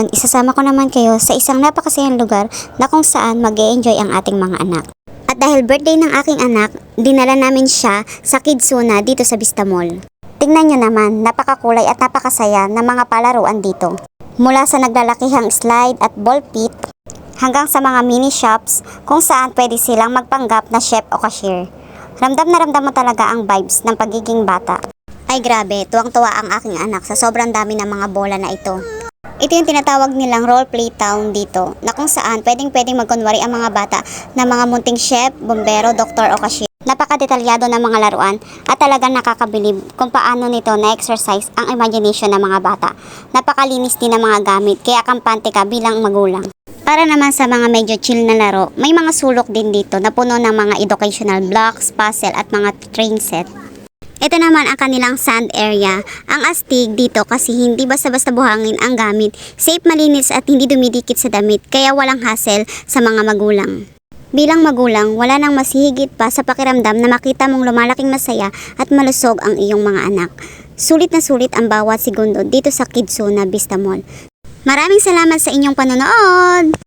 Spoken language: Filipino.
Ngayon, isasama ko naman kayo sa isang napakasayang lugar na kung saan mag-e-enjoy ang ating mga anak. At dahil birthday ng aking anak, dinala namin siya sa Kidzuna dito sa Vista Mall. Tingnan nyo naman, napakakulay at napakasaya ng mga palaruan dito. Mula sa naglalakihang slide at ball pit, hanggang sa mga mini shops kung saan pwede silang magpanggap na chef o cashier. Ramdam na ramdam mo talaga ang vibes ng pagiging bata. Ay grabe, tuwang-tuwa ang aking anak sa sobrang dami ng mga bola na ito. Ito yung tinatawag nilang role play town dito, na kung saan pwedeng magkunwari ang mga bata na mga munting chef, bombero, doktor o cashier. Napakadetalyado ng mga laruan at talagang nakakabilib kung paano nito na-exercise ang imagination ng mga bata. Napakalinis din ng mga gamit, kaya kampante ka bilang magulang. Para naman sa mga medyo chill na laro, may mga sulok din dito na puno ng mga educational blocks, puzzle at mga train set. Ito naman ang kanilang sand area. Ang astig dito kasi hindi basta-basta buhangin ang gamit. Safe, malinis at hindi dumidikit sa damit, kaya walang hassle sa mga magulang. Bilang magulang, wala nang masihigit pa sa pakiramdam na makita mong lumalaking masaya at malusog ang iyong mga anak. Sulit na sulit ang bawat segundo dito sa Kidzuna Vista Mall. Maraming salamat sa inyong panonood!